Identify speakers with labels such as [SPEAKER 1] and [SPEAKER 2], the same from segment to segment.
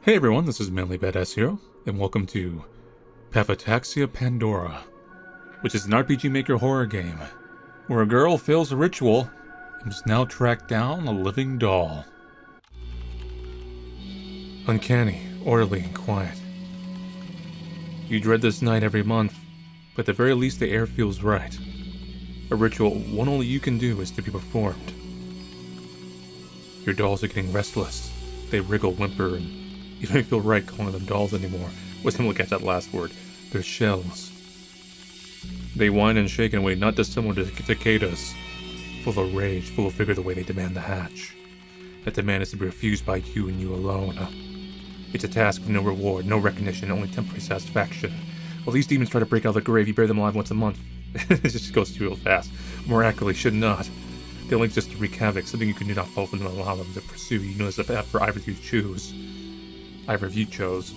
[SPEAKER 1] Hey everyone, this is Manly Badass Hero, and welcome to Pathotaxia Pandora, which is an RPG Maker horror game, where a girl fails a ritual and must now track down a living doll. Uncanny, orderly, and quiet. You dread this night every month, but at the very least the air feels right. A ritual one only you can do is to be performed. Your dolls are getting restless. They wriggle, whimper, and you don't feel right calling them dolls anymore. Wasn't able to catch that last word. They're shells. They whine and shake in a way not dissimilar to cicadas, full of rage, full of vigor the way they demand the hatch. That demand is to be refused by you and you alone. It's a task with no reward, no recognition, only temporary satisfaction. While these demons try to break out of the grave, you bury them alive once a month. It just goes too real fast. More accurately, should not. They only exist to wreak havoc, something you can do not fall from them and allow them to pursue. You know there's a path for either of you choose. Either of you chose.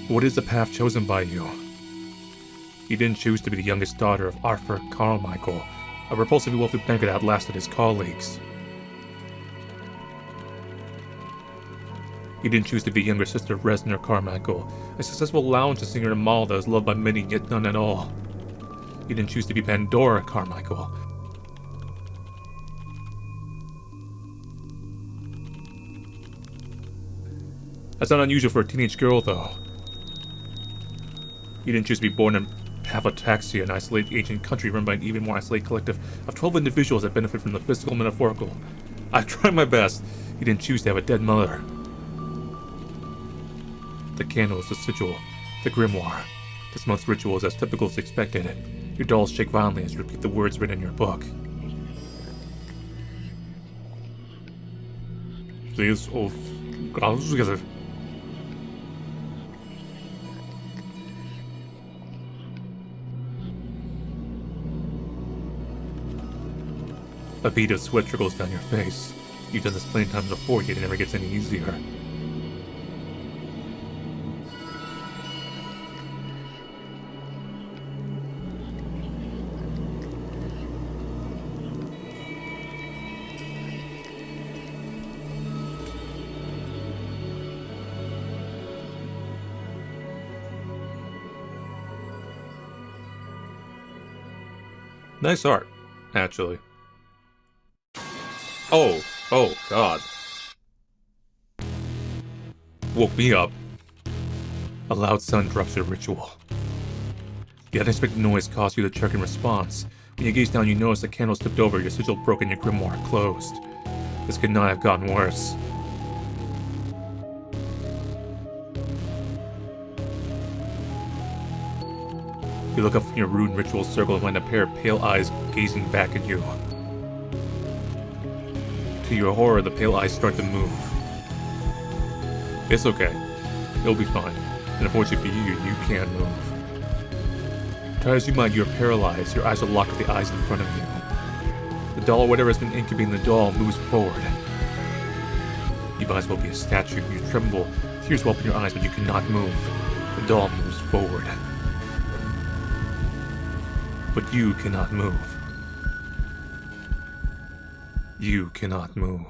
[SPEAKER 1] What is the path chosen by you? You didn't choose to be the youngest daughter of Arthur Carmichael, a repulsively wealthy banker that outlasted his colleagues. You didn't choose to be younger sister of Reznor Carmichael, a successful lounge singer and model that was loved by many yet none at all. You didn't choose to be Pandora Carmichael. That's not unusual for a teenage girl, though. You didn't choose to be born in Pathotaxia, an isolated ancient country run by an even more isolated collective of 12 individuals that benefit from the physical and metaphorical. I've tried my best. You didn't choose to have a dead mother. The candle is the sigil, the grimoire. This month's ritual is as typical as expected. Your dolls shake violently as you repeat the words written in your book. Please, together. A bead of sweat trickles down your face. You've done this plenty of times before, yet it never gets any easier. Nice art, actually. Oh god. Woke me up. A loud sound drops your ritual. The unexpected noise caused you to check in response. When you gaze down, you notice the candles tipped over, your sigil broken, your grimoire closed. This could not have gotten worse. You look up from your ruined ritual circle and find a pair of pale eyes gazing back at you. To your horror, the pale eyes start to move. It's okay. It'll be fine. And unfortunately for you, you can't move. Try as you might, you're paralyzed. Your eyes are locked with the eyes in front of you. The doll or whatever has been incubating the doll moves forward. You might as well be a statue. You tremble. Tears well up in your eyes, but you cannot move. The doll moves forward. But you cannot move. You cannot move.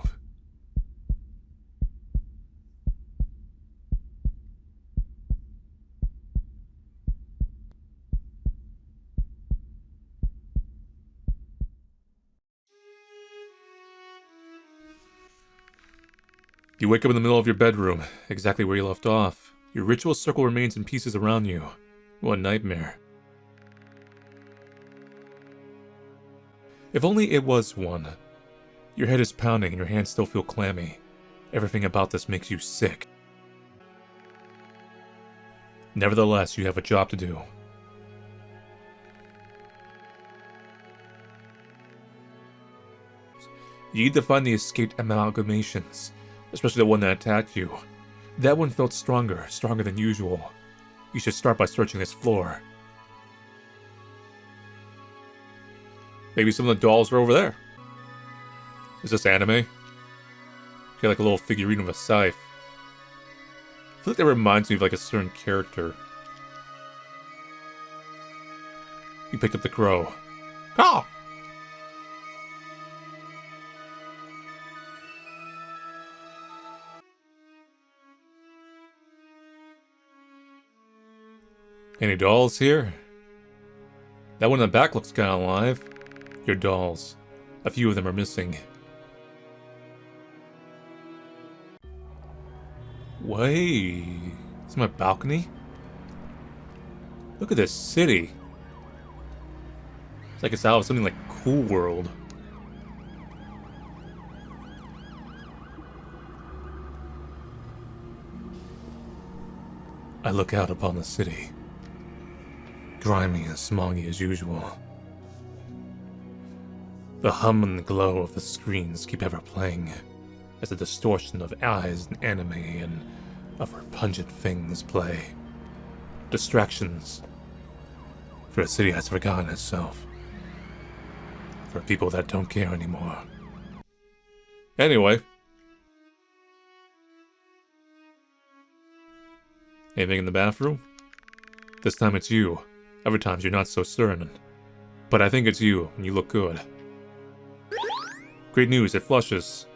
[SPEAKER 1] You wake up in the middle of your bedroom, exactly where you left off. Your ritual circle remains in pieces around you. What a nightmare. If only it was one. Your head is pounding and your hands still feel clammy. Everything about this makes you sick. Nevertheless, you have a job to do. You need to find the escaped amalgamations, especially the one that attacked you. That one felt stronger than usual. You should start by searching this floor. Maybe some of the dolls are over there. Is this anime? Got like a little figurine with a scythe. I feel like that reminds me of like a certain character. You picked up the crow. Ah! Any dolls here? That one in the back looks kinda alive. Your dolls. A few of them are missing. Wait, is my balcony? Look at this city. It's like it's out of something like Cool World. I look out upon the city. Grimy and smoggy as usual. The hum and glow of the screens keep ever playing, as the distortion of eyes in anime and other pungent things play. Distractions. For a city that's forgotten itself. For people that don't care anymore. Anyway. Anything in the bathroom? This time it's you. Other times you're not so certain. But I think it's you, and you look good. Great news, it flushes.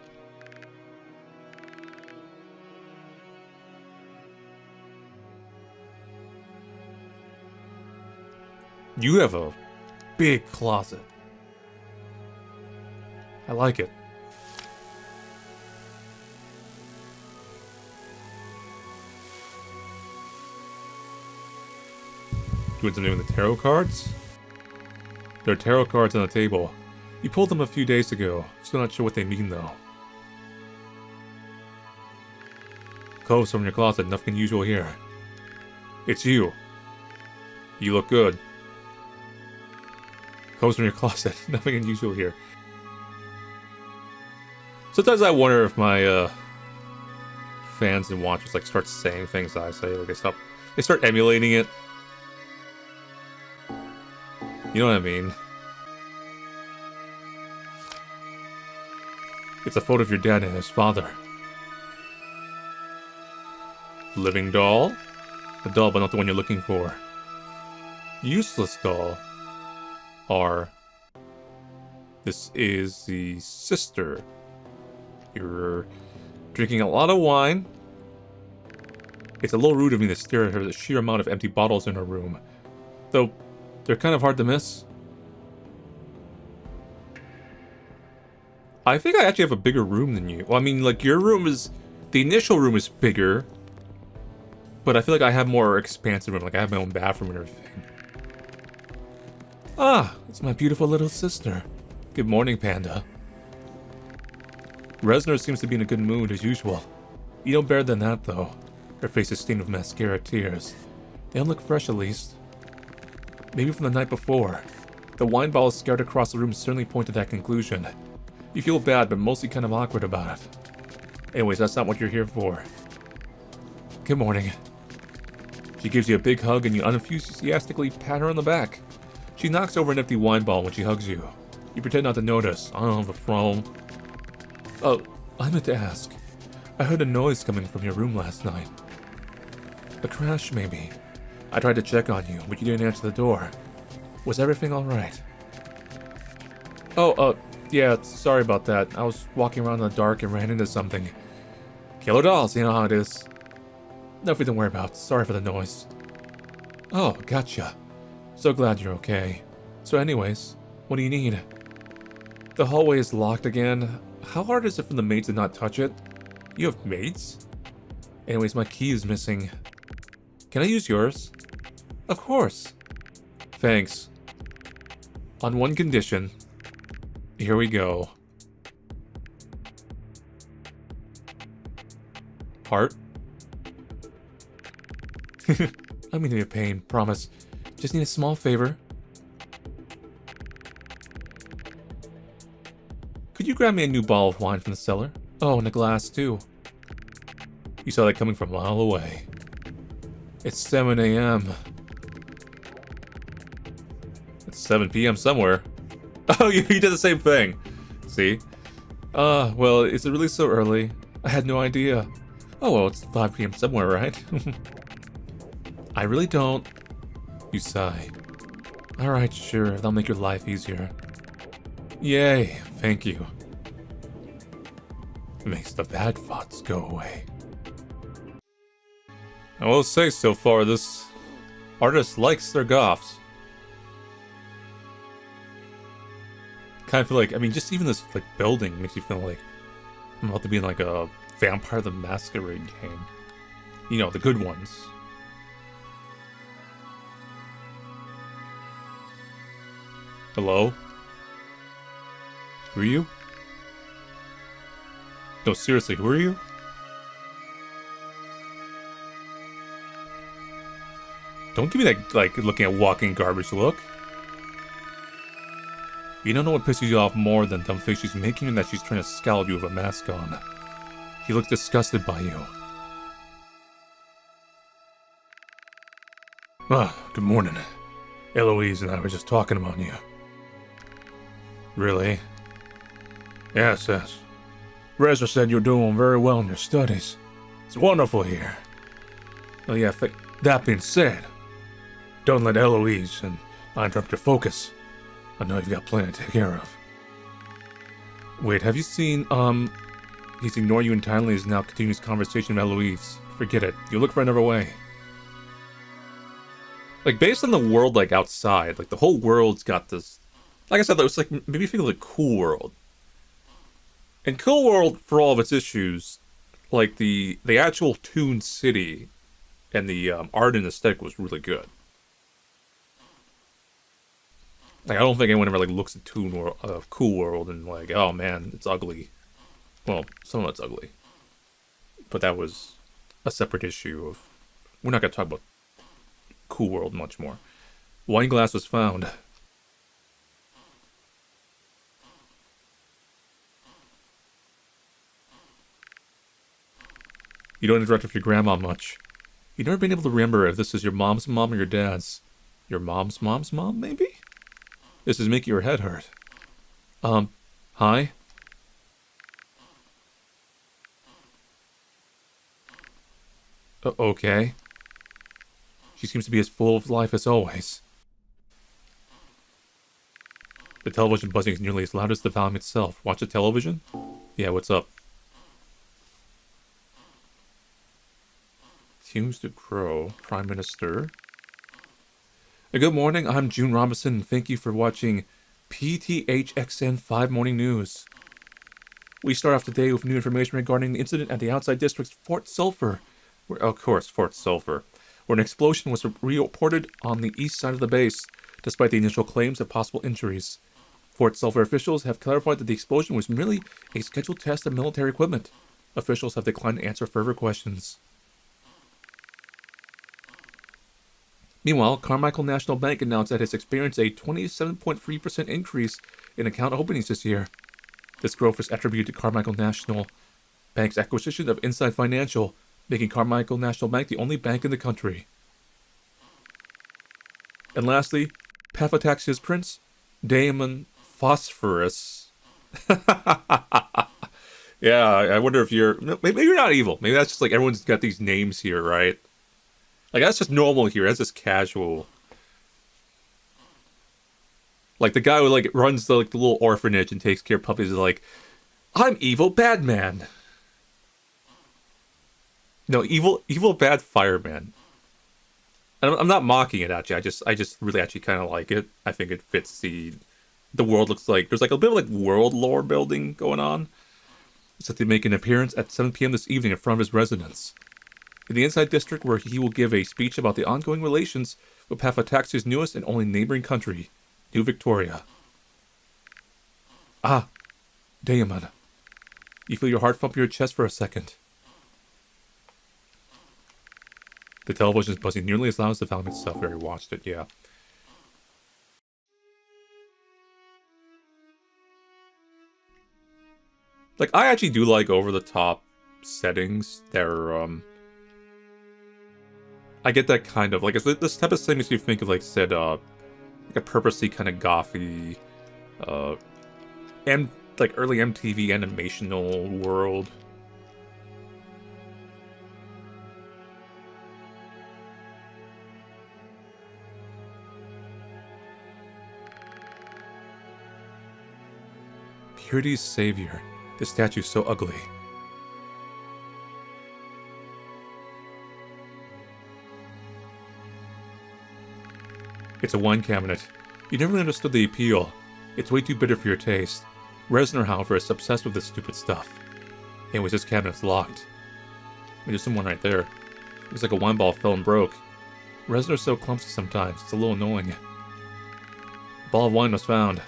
[SPEAKER 1] You have a big closet. I like it. Doing something with the tarot cards? There are tarot cards on the table. You pulled them a few days ago. Still not sure what they mean though. Clothes from your closet, nothing unusual here. It's you. You look good. Clothes from your closet, nothing unusual here. Sometimes I wonder if my fans and watchers like start saying things I say, like they start emulating it. You know what I mean? It's a photo of your dad and his father. Living doll? A doll, but not the one you're looking for. Useless doll. This is the sister. You're drinking a lot of wine. It's a little rude of me to stare at her, the sheer amount of empty bottles in her room. Though, they're kind of hard to miss. I think I actually have a bigger room than you. Well, I mean, like, your room is... The initial room is bigger. But I feel like I have more expansive room. Like, I have my own bathroom and everything. Ah, it's my beautiful little sister. Good morning, Panda. Reznor seems to be in a good mood, as usual. You know better than that, though. Her face is stained with mascara tears. They don't look fresh, at least. Maybe from the night before. The wine bottles scattered across the room certainly point to that conclusion. You feel bad, but mostly kind of awkward about it. Anyways, that's not what you're here for. Good morning. She gives you a big hug and you unenthusiastically pat her on the back. She knocks over an empty wine bottle when she hugs you. You pretend not to notice. I don't have a problem. Oh, I meant to ask. I heard a noise coming from your room last night. A crash, maybe. I tried to check on you, but you didn't answer the door. Was everything alright? Oh, yeah, sorry about that. I was walking around in the dark and ran into something. Killer dolls, you know how it is. Nothing to worry about. Sorry for the noise. Oh, gotcha. So glad you're okay. So anyways, what do you need? The hallway is locked again. How hard is it for the maids to not touch it? You have maids? Anyways, my key is missing. Can I use yours? Of course. Thanks. On one condition. Here we go. Heart? I mean to be a pain, promise. Just need a small favor. Could you grab me a new bottle of wine from the cellar? Oh, and a glass too. You saw that coming from a mile away. It's 7 a.m. It's 7 p.m. somewhere. Oh, you did the same thing. See? Well, is it really so early? I had no idea. Oh, well, it's 5 p.m. somewhere, right? I really don't. You sigh. Alright, sure, that'll make your life easier. Yay, thank you. It makes the bad thoughts go away. I will say, so far, this Artist likes their goths. Kind of feel like, I mean, just even this like building makes you feel like I'm about to be in like a Vampire the Masquerade game. You know, the good ones. Hello? Who are you? No, seriously, who are you? Don't give me that, like, looking at walking garbage look. You don't know what pisses you off more than the face she's making and that she's trying to scald you with a mask on. She looks disgusted by you. Ah, good morning. Eloise and I were just talking about you. Really? Yes. Reznor said you're doing very well in your studies. It's wonderful here. Well, yeah, that being said, don't let Eloise and I interrupt your focus. I know you've got plenty to take care of. Wait, have you seen, he's ignoring you entirely and is now continuing his conversation with Eloise. Forget it. You look for another way. Like, based on the world, like, outside, like, the whole world's got this... Like I said, it's like, maybe think of the Cool World. And Cool World, for all of its issues, like, the actual Toon City and the art and aesthetic was really good. Like, I don't think anyone ever, like, looks at Cool World and, like, oh, man, it's ugly. Well, some of it's ugly. But that was a separate issue of... We're not going to talk about Cool World much more. Wine glass was found. You don't interact with your grandma much. You've never been able to remember if this is your mom's mom or your dad's. Your mom's mom, maybe? This is making your head hurt. Hi? Okay. She seems to be as full of life as always. The television buzzing is nearly as loud as the volume itself. Watch the television? Yeah, what's up? Tunes to Crow, Prime Minister. Good morning, I'm June Robinson, and thank you for watching PTHXN 5 Morning News. We start off today with new information regarding the incident at the outside district's Fort Sulphur, Fort Sulphur, where an explosion was reported on the east side of the base, despite the initial claims of possible injuries. Fort Sulphur officials have clarified that the explosion was merely a scheduled test of military equipment. Officials have declined to answer further questions. Meanwhile, Carmichael National Bank announced that it's experienced a 27.3% increase in account openings this year. This growth is attributed to Carmichael National Bank's acquisition of Inside Financial, making Carmichael National Bank the only bank in the country. And lastly, Pathotaxia's prince, Damon Phosphorus. Yeah, I wonder if maybe you're not evil. Maybe that's just like everyone's got these names here, right? Like, that's just normal here. That's just casual. Like, the guy who, like, runs the little orphanage and takes care of puppies is like, I'm evil bad man. No, evil bad fireman. And I'm not mocking it at you. I just really actually kind of like it. I think it fits the world looks like. There's, like, a bit of, like, world lore building going on. Set to make an appearance at 7 p.m. this evening in front of his residence. In the Inside District, where he will give a speech about the ongoing relations with Pathotaxia's newest and only neighboring country, New Victoria. Ah, Damon. You feel your heart thump your chest for a second. The television is buzzing nearly as loud as the film itself. I already watched it, yeah. Like, I actually do like over-the-top settings. They're, I get that kind of, like, this type of thing makes me think of, like a purposely kind of gothy, and, like, early MTV animational world. Purity's savior. This statue's so ugly. It's a wine cabinet. You never really understood the appeal. It's way too bitter for your taste. Reznor, however, is obsessed with this stupid stuff. Anyways, this cabinet's locked. There's someone right there. Looks like a wine ball fell and broke. Reznor's so clumsy sometimes, it's a little annoying. A ball of wine was found.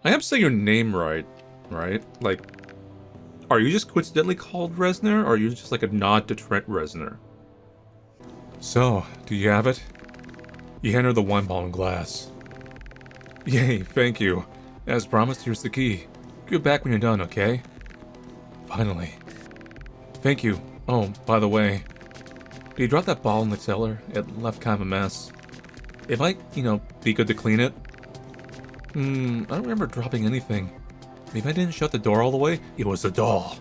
[SPEAKER 1] I am saying your name right? Like, are you just coincidentally called Reznor, or are you just like a nod to Trent Reznor? So, do you have it? You hand her the wine ball and glass. Yay, thank you. As promised, here's the key. Give it back when you're done, okay? Finally. Thank you. Oh, by the way, did you drop that ball in the cellar? It left kind of a mess. It might, be good to clean it. I don't remember dropping anything. Maybe I didn't shut the door all the way? It was the doll.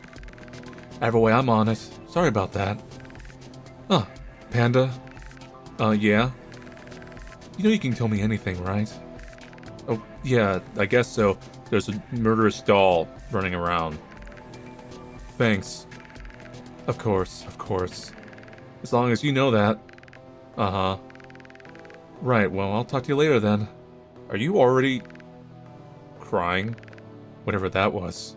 [SPEAKER 1] Either way, I'm on it. Sorry about that. Huh. Panda? Yeah? You know you can tell me anything, right? Oh, yeah, I guess so. There's a murderous doll running around. Thanks. Of course. As long as you know that. Uh-huh. Right, well, I'll talk to you later then. Are you already... crying? Whatever that was.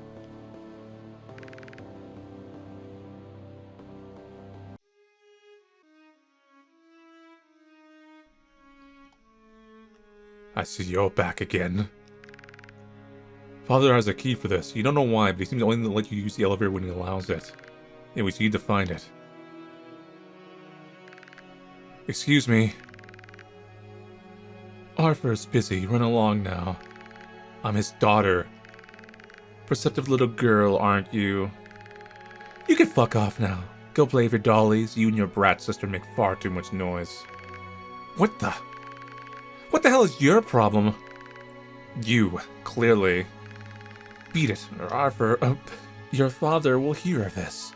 [SPEAKER 1] I see you're back again. Father has a key for this. You don't know why, but he seems to only let you use the elevator when he allows it. Anyways, you need to find it. Excuse me. Arthur's busy. Run along now. I'm his daughter. Perceptive little girl, aren't you? You can fuck off now. Go play with your dollies. You and your brat sister make far too much noise. What the hell is your problem? You, clearly. Beat it, or Arthur, your father will hear of this.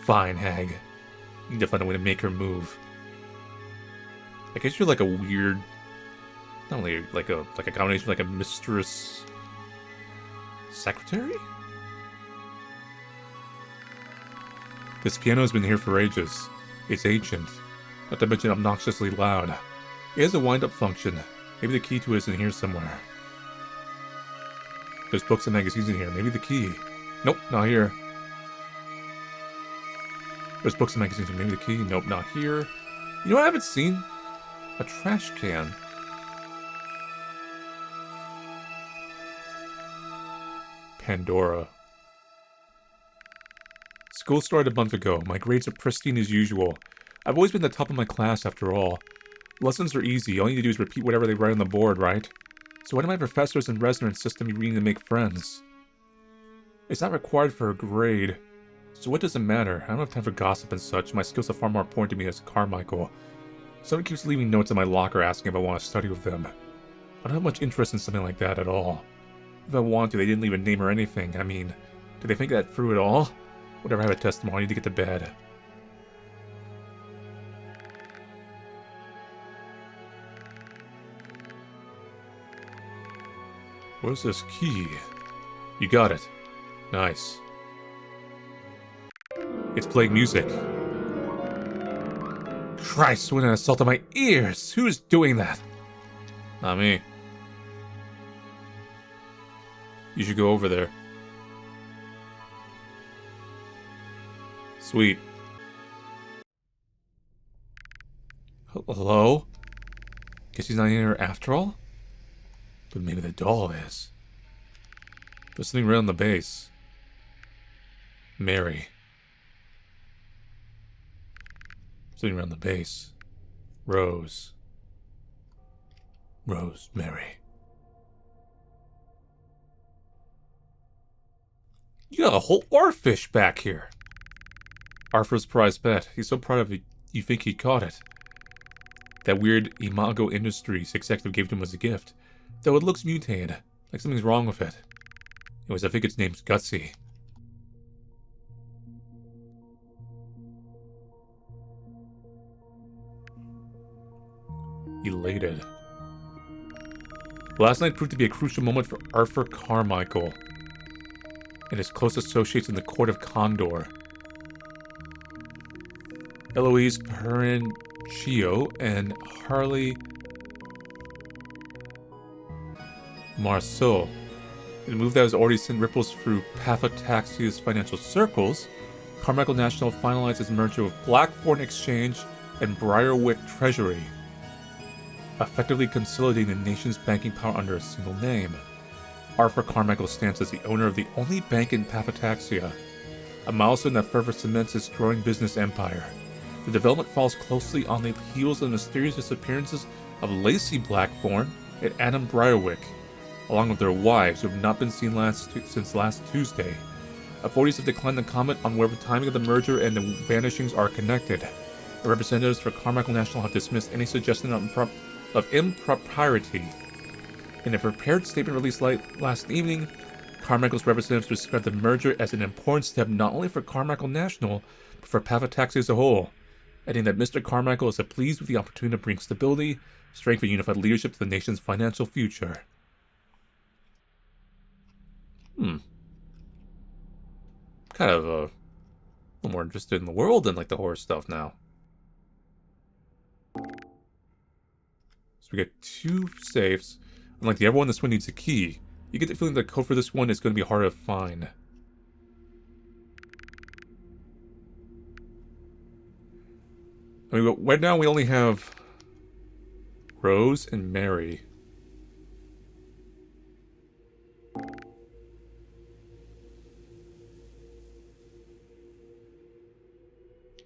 [SPEAKER 1] Fine, hag. You need to find a way to make her move. I guess you're like a weird... not only like a combination like a mistress... secretary? This piano's been here for ages. It's ancient. Not to mention obnoxiously loud. It has a wind-up function. Maybe the key to it is in here somewhere. There's books and magazines in here. Maybe the key. Nope, not here. There's books and magazines in here. Maybe the key. Nope, not here. You know what I haven't seen? A trash can. Pandora. School started a month ago. My grades are pristine as usual. I've always been the top of my class after all. Lessons are easy. All you need to do is repeat whatever they write on the board, right? So why do my professors and Reznor insist on me reading to make friends? It's not required for a grade. So what does it matter? I don't have time for gossip and such. My skills are far more important to me as Carmichael. Someone keeps leaving notes in my locker asking if I want to study with them. I don't have much interest in something like that at all. If I want to, they didn't leave a name or anything. I mean, did they think that through at all? Whatever, I have a test tomorrow. I need to get to bed. Where's this key? You got it. Nice. It's playing music. Christ, what an assault on my ears! Who's doing that? Not me. You should go over there. Sweet. Hello? Guess he's not in here after all? But maybe the doll is. There's something right on the base. Mary. Something around the base. Rose. Rosemary. You got a whole oarfish back here. Arthur's prize pet. He's so proud of it, you think he caught it. That weird Imago Industries executive gave to him as a gift. Though it looks mutated, like something's wrong with it. Anyways, I think its name's Gutsy. Elated. Last night proved to be a crucial moment for Arthur Carmichael and his close associates in the court of Condor. Eloise Perenchio and Harley Marceau. In a move that has already sent ripples through Pathotaxia's financial circles, Carmichael National finalized its merger with Blackthorn Exchange and Briarwick Treasury, effectively consolidating the nation's banking power under a single name. Arthur Carmichael stands as the owner of the only bank in Pathotaxia, a milestone that further cements his growing business empire. The development follows closely on the heels of the mysterious disappearances of Lacey Blackthorn and Adam Briarwick, along with their wives who have not been seen since last Tuesday. Authorities have declined to comment on whether the timing of the merger and the vanishings are connected. The representatives for Carmichael National have dismissed any suggestion of impropriety. In a prepared statement released last evening, Carmichael's representatives described the merger as an important step not only for Carmichael National, but for Pathotaxia as a whole, adding that Mr. Carmichael is pleased with the opportunity to bring stability, strength, and unified leadership to the nation's financial future. Kind of a little more interested in the world than like the horror stuff now. So we get 2 safes. Unlike the other one, this one needs a key. You get the feeling the code for this one is going to be harder to find. I mean, right now we only have Rose and Mary.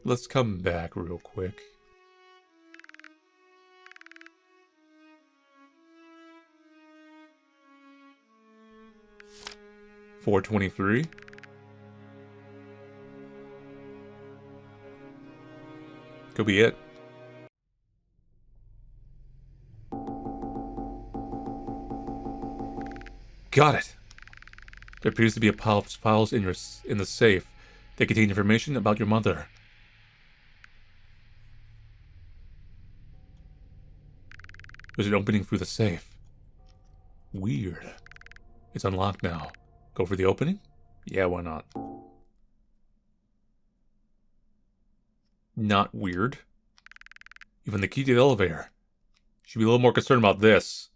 [SPEAKER 1] Let's come back real quick. $423. Could be it. Got it. There appears to be a pile of files in the safe. They contain information about your mother. There's an opening through the safe. Weird. It's unlocked now. Go for the opening? Yeah, why not? Not weird. Even the key to the elevator. Should be a little more concerned about this.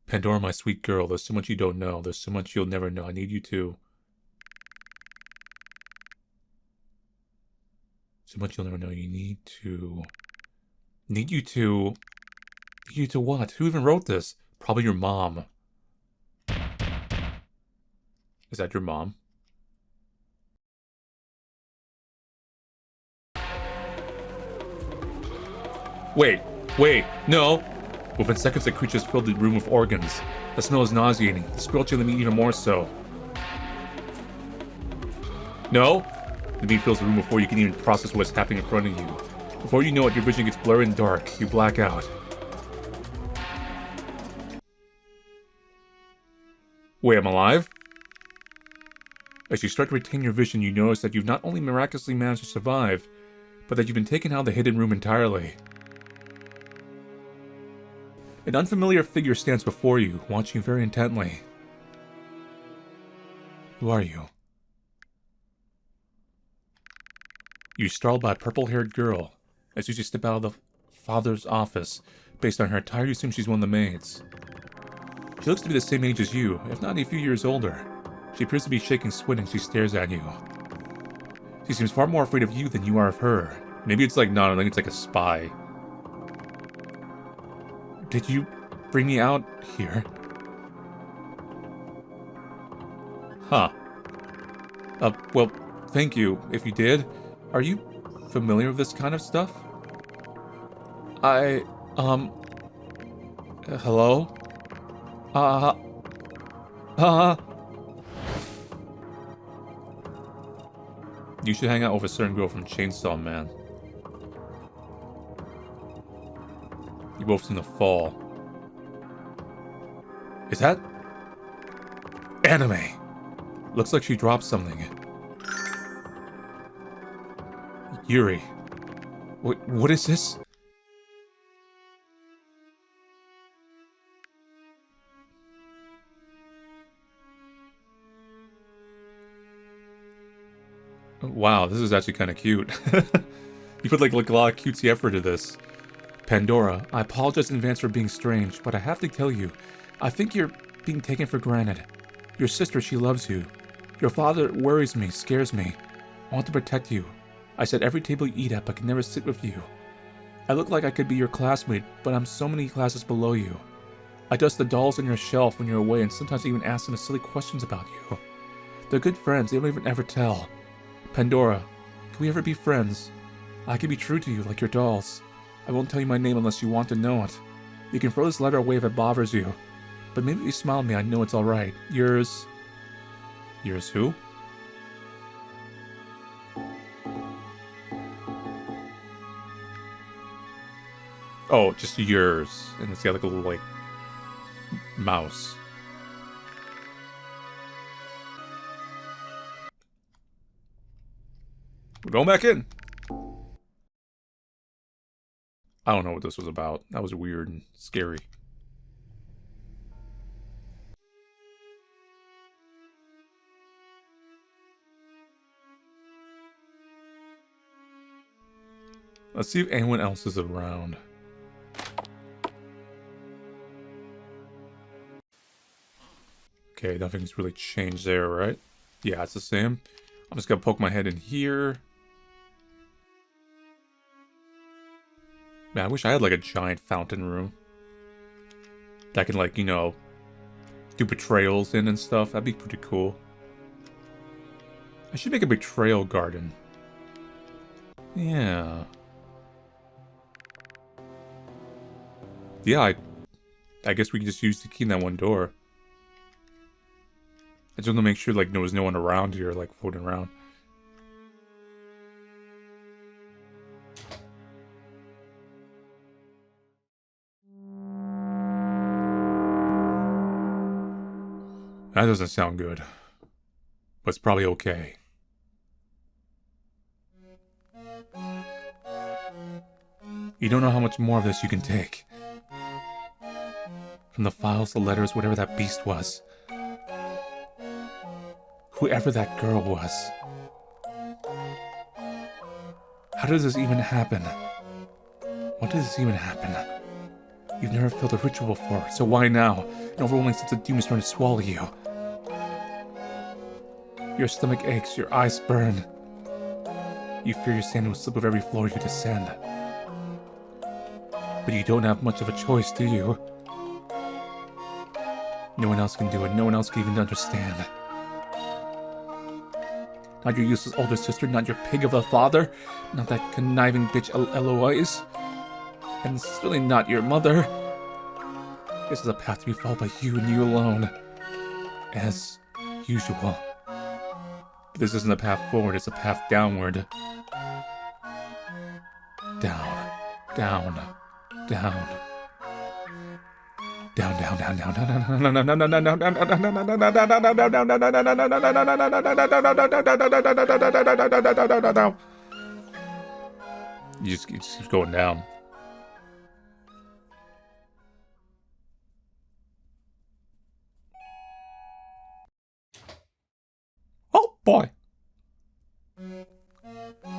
[SPEAKER 1] Pandora, my sweet girl, there's so much you don't know. There's so much you'll never know. I need you to... So much you'll never know. You need to... Need you to what? Who even wrote this? Probably your mom. Is that your mom? Wait, no! Within seconds, the creatures filled the room with organs. The smell is nauseating, squelching the meat even more so. No? The meat fills the room before you can even process what's happening in front of you. Before you know it, your vision gets blurry and dark. You black out. Wait, I'm alive? As you start to retain your vision, you notice that you've not only miraculously managed to survive, but that you've been taken out of the hidden room entirely. An unfamiliar figure stands before you, watching you very intently. Who are you? You're startled by a purple-haired girl. As soon as you step out of the father's office, based on her attire, you assume she's one of the maids. She looks to be the same age as you, if not a few years older. She appears to be shaking sweat and she stares at you. She seems far more afraid of you than you are of her. Maybe it's like, no, I think it's like a spy. Did you bring me out here? Huh. Well, thank you, if you did. Are you familiar with this kind of stuff? Hello? You should hang out with a certain girl from Chainsaw Man. You both seem to fall. Is that... anime? Looks like she dropped something. Yuri. What is this? Wow, this is actually kind of cute. You put like a lot of cutesy effort into this. Pandora, I apologize in advance for being strange, but I have to tell you, I think you're being taken for granted. Your sister, she loves you. Your father worries me, scares me. I want to protect you. I set every table you eat at, but can never sit with you. I look like I could be your classmate, but I'm so many classes below you. I dust the dolls on your shelf when you're away, and sometimes I even ask them silly questions about you. They're good friends, they don't even ever tell. Pandora, can we ever be friends? I can be true to you, like your dolls. I won't tell you my name unless you want to know it. You can throw this letter away if it bothers you. But maybe if you smile at me, I know it's alright. Yours... Yours who? Oh, just yours. And it's got like a little, like, mouse. We're going back in. I don't know what this was about. That was weird and scary. Let's see if anyone else is around. Okay, nothing's really changed there, right? Yeah, it's the same. I'm just gonna poke my head in here. Man, I wish I had like a giant fountain room that I can, like, you know, do betrayals in and stuff. That'd be pretty cool. I should make a betrayal garden. Yeah. Yeah, I guess we can just use the key in that one door. I just want to make sure, like, there was no one around here, like, floating around. That doesn't sound good. But it's probably okay. You don't know how much more of this you can take. From the files, the letters, whatever that beast was. Whoever that girl was. How does this even happen? What does this even happen? You've never felt a ritual before, so why now? An overwhelming sense of doom is trying to swallow you. Your stomach aches, your eyes burn. You fear your sand will slip with every floor you descend. But you don't have much of a choice, do you? No one else can do it, no one else can even understand. Not your useless older sister, not your pig of a father, not that conniving bitch Eloise, and it's really not your mother. This is a path to be followed by you and you alone. As usual. But this isn't a path forward, it's a path downward. Down, down, down. Down, down, down, down, down, down, down, down, down, down, down. You just keep going down. Oh boy!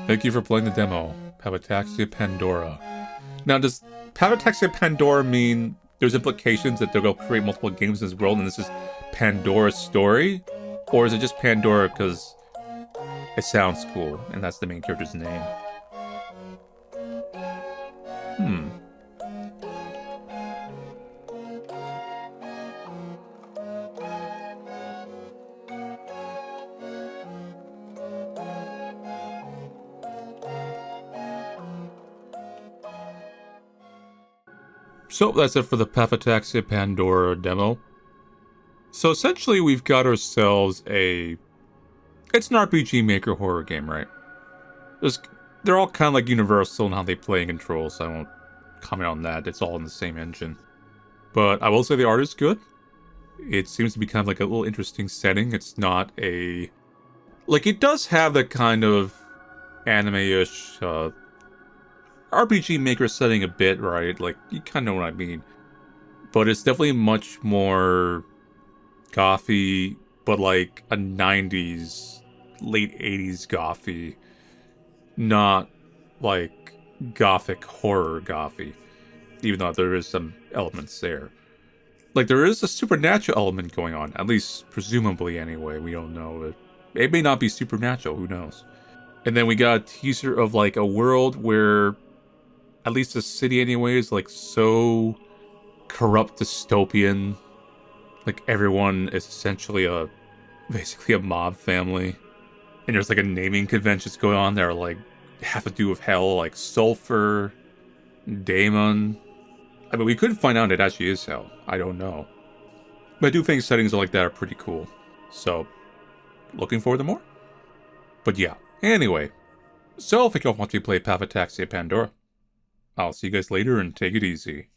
[SPEAKER 1] Thank you for playing the demo, Pathotaxia Pandora. Now, does Pathotaxia Pandora mean there's implications that they'll go create multiple games in this world and this is Pandora's story? Or is it just Pandora because it sounds cool and that's the main character's name? So that's it for the Pathotaxia Pandora demo. So essentially we've got ourselves it's an RPG Maker horror game, right? They're all kind of like universal in how they play and control, so I won't comment on that. It's all in the same engine. But I will say the art is good. It seems to be kind of like a little interesting setting. It's not like, it does have that kind of anime-ish, RPG Maker setting a bit, right? Like, you kind of know what I mean. But it's definitely much more gothy, but like a 90s, late 80s gothy, not like gothic horror gothy, even though there is some elements there. Like, there is a supernatural element going on, at least presumably anyway, we don't know. It may not be supernatural, who knows. And then we got a teaser of like a world where, at least the city anyway, is like so corrupt dystopian. Like everyone is essentially basically a mob family. And there's like a naming conventions going on that are like have to do with hell, like sulfur, daemon. I mean, we could find out it actually is hell. I don't know. But I do think settings like that are pretty cool. So, looking forward to more. But yeah, anyway. So, if you all want to play Pathotaxia Pandora, I'll see you guys later and take it easy.